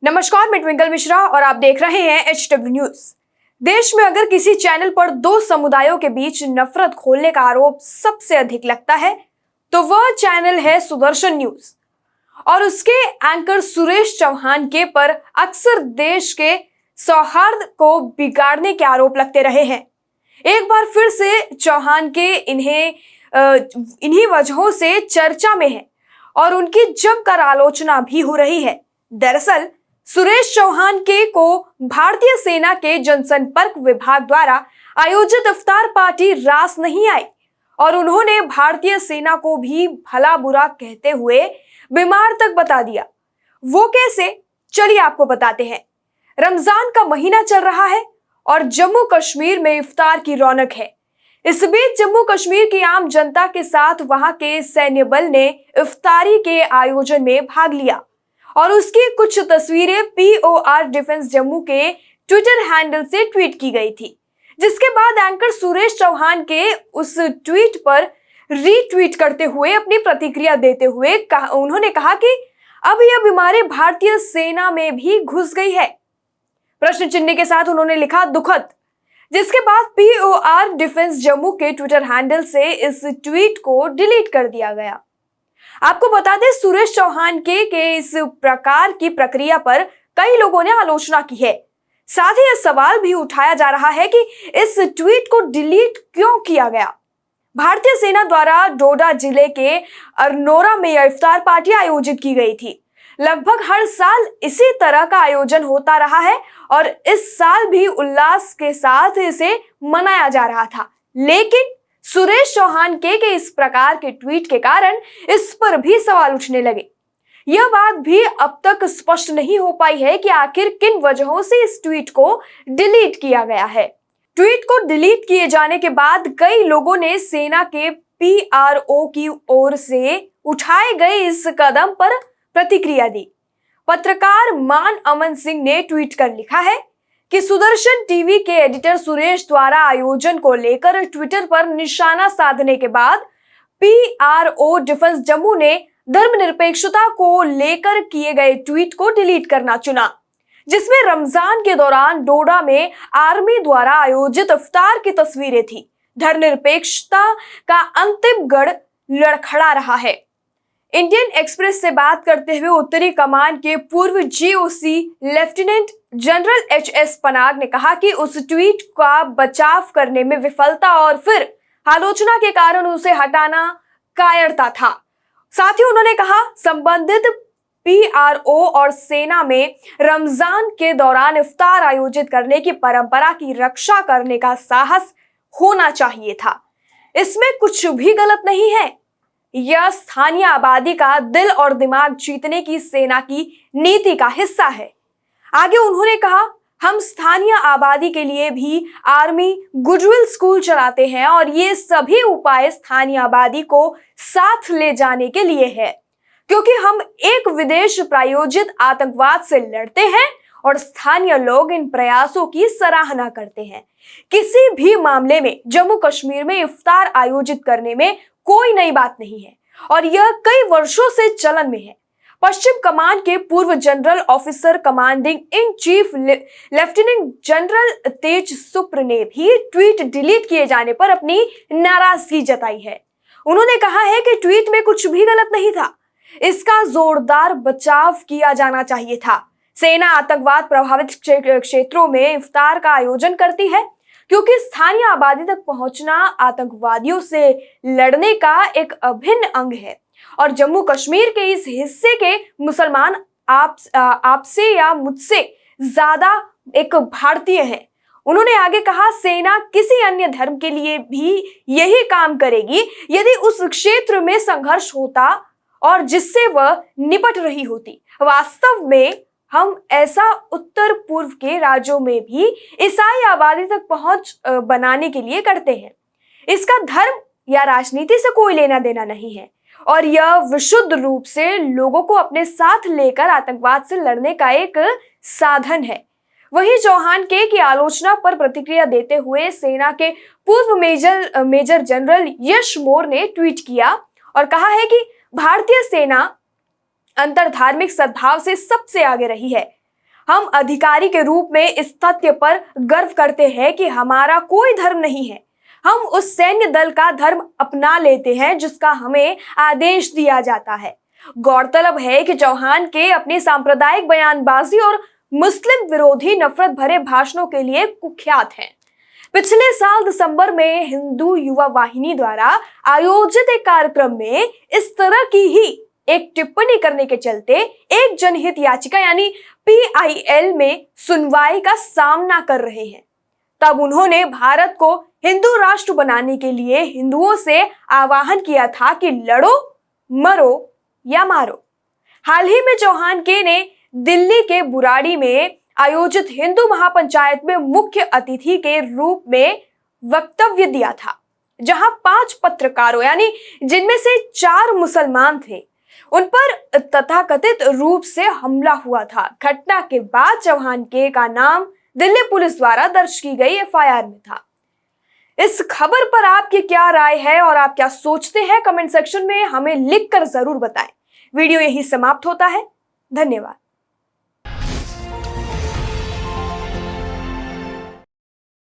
नमस्कार, मैं ट्विंकल मिश्रा और आप देख रहे हैं HW न्यूज। देश में अगर किसी चैनल पर दो समुदायों के बीच नफरत खोलने का आरोप सबसे अधिक लगता है तो वह चैनल है सुदर्शन न्यूज और उसके एंकर सुरेश चौहान के पर अक्सर देश के सौहार्द को बिगाड़ने के आरोप लगते रहे हैं। एक बार फिर से चौहान के इन्हीं वजहों से चर्चा में है और उनकी जमकर आलोचना भी हो रही है। दरअसल सुरेश चौहान को भारतीय सेना के जनसंपर्क विभाग द्वारा आयोजित इफ्तार पार्टी रास नहीं आई और उन्होंने भारतीय सेना को भी भला बुरा कहते हुए बीमार तक बता दिया। वो कैसे, चलिए आपको बताते हैं। रमजान का महीना चल रहा है और जम्मू कश्मीर में इफ्तार की रौनक है। इस बीच जम्मू कश्मीर की आम जनता के साथ वहां के सैन्य बल ने इफ्तारी के आयोजन में भाग लिया और उसकी कुछ तस्वीरें POR डिफेंस जम्मू के ट्विटर हैंडल से ट्वीट की गई थी, जिसके बाद एंकर सुरेश चौहान के उस ट्वीट पर रीट्वीट करते हुए अपनी प्रतिक्रिया देते हुए उन्होंने कहा कि अब यह बीमारी भारतीय सेना में भी घुस गई है। प्रश्न चिन्ह के साथ उन्होंने लिखा दुखद, जिसके बाद POR डिफेंस जम्मू के ट्विटर हैंडल से इस ट्वीट को डिलीट कर दिया गया। आपको बता दें, सुरेश चौहान के इस प्रकार की प्रक्रिया पर कई लोगों ने आलोचना की है। साथ ही यह सवाल भी उठाया जा रहा है कि इस ट्वीट को डिलीट क्यों किया गया। भारतीय सेना द्वारा डोडा जिले के अरनोरा में यह इफ्तार पार्टी आयोजित की गई थी। लगभग हर साल इसी तरह का आयोजन होता रहा है और इस साल भी उल्लास के साथ इसे मनाया जा रहा था, लेकिन सुरेश चौहान के इस प्रकार के ट्वीट के कारण इस पर भी सवाल उठने लगे। यह बात भी अब तक स्पष्ट नहीं हो पाई है कि आखिर किन वजहों से इस ट्वीट को डिलीट किया गया है। ट्वीट को डिलीट किए जाने के बाद कई लोगों ने सेना के PRO की ओर से उठाए गए इस कदम पर प्रतिक्रिया दी। पत्रकार मान अमन सिंह ने ट्वीट कर लिखा है कि सुदर्शन टीवी के एडिटर सुरेश द्वारा आयोजन को लेकर ट्विटर पर निशाना साधने के बाद PRO डिफेंस जम्मू ने धर्मनिरपेक्षता को लेकर किए गए ट्वीट को डिलीट करना चुना, जिसमें रमजान के दौरान डोडा में आर्मी द्वारा आयोजित इफ्तार की तस्वीरें थी। धर्मनिरपेक्षता का अंतिम गढ़ लड़खड़ा रहा है। इंडियन एक्सप्रेस से बात करते हुए उत्तरी कमान के पूर्व GOC lieutenant general HS Panag ने कहा कि उस ट्वीट का बचाव करने में विफलता और फिर आलोचना के कारण उसे हटाना कायरता था। साथ ही उन्होंने कहा संबंधित PRO और सेना में रमजान के दौरान इफ्तार आयोजित करने की परंपरा की रक्षा करने का साहस होना चाहिए था। इसमें कुछ भी गलत नहीं है। यह स्थानीय आबादी का दिल और दिमाग जीतने की सेना की नीति का हिस्सा है। आगे उन्होंने कहा, हम स्थानीय आबादी के लिए भी आर्मी गुडविल स्कूल चलाते हैं और ये सभी उपाय स्थानीय आबादी को साथ ले जाने के लिए है, क्योंकि हम एक विदेश प्रायोजित आतंकवाद से लड़ते हैं और स्थानीय लोग इन प्रयासों की सराहना करते हैं। किसी भी मामले में जम्मू कश्मीर में इफ्तार आयोजित करने में कोई नई बात नहीं है और यह कई वर्षों से चलन में है। पश्चिम कमान के पूर्व general officer commanding in chief lieutenant general Tej Sapru ने भी ट्वीट डिलीट किए जाने पर अपनी नाराजगी जताई है। उन्होंने कहा है कि ट्वीट में कुछ भी गलत नहीं था, इसका जोरदार बचाव किया जाना चाहिए था। सेना आतंकवाद प्रभावित क्षेत्रों में इफ्तार का आयोजन करती है क्योंकि स्थानीय आबादी तक पहुंचना आतंकवादियों से लड़ने का एक अभिन्न अंग है और जम्मू कश्मीर के इस हिस्से के मुसलमान आपसे या मुझसे ज्यादा एक भारतीय हैं। उन्होंने आगे कहा, सेना किसी अन्य धर्म के लिए भी यही काम करेगी यदि उस क्षेत्र में संघर्ष होता और जिससे वह निपट रही होती। वास्तव में हम ऐसा उत्तर पूर्व के राज्यों में भी ईसाई आबादी तक पहुंच बनाने के लिए करते हैं। इसका धर्म या राजनीति से कोई लेना देना नहीं है और यह विशुद्ध रूप से लोगों को अपने साथ लेकर आतंकवाद से लड़ने का एक साधन है। वहीं चौहान की आलोचना पर प्रतिक्रिया देते हुए सेना के पूर्व मेजर जनरल यश मोर ने ट्वीट किया और कहा है कि भारतीय सेना अंतरधार्मिक सद्भाव से सबसे आगे रही है। हम अधिकारी के रूप में इस तथ्य पर गर्व करते हैं कि हमारा कोई धर्म नहीं है। हम उस सैन्य दल का धर्म अपना लेते हैं जिसका हमें आदेश दिया जाता है। गौरतलब है कि चौहान के अपनी सांप्रदायिक बयानबाजी और मुस्लिम विरोधी नफरत भरे भाषणों के लिए कुख्यात हैं। पिछले साल दिसंबर में हिंदू युवा वाहिनी द्वारा आयोजित एक कार्यक्रम में इस तरह की ही एक टिप्पणी करने के चलते एक जनहित याचिका यानी PIL में सुनवाई का सामना कर रहे हैं। तब उन्होंने भारत को हिंदू राष्ट्र बनाने के लिए हिंदुओं से आह्वान किया था कि लड़ो, मरो या मारो। हाल ही में चौहान के ने दिल्ली के बुराड़ी में आयोजित हिंदू महापंचायत में मुख्य अतिथि के रूप में वक्तव्य दिया था, जहां 5 पत्रकारों यानी जिनमें से 4 मुसलमान थे, उन पर तथाकथित रूप से हमला हुआ था। घटना के बाद चौहान के का नाम दिल्ली पुलिस द्वारा दर्ज की गई FIR में था। इस खबर पर आपकी क्या राय है और आप क्या सोचते हैं, कमेंट सेक्शन में हमें लिखकर जरूर बताएं। वीडियो यही समाप्त होता है। धन्यवाद।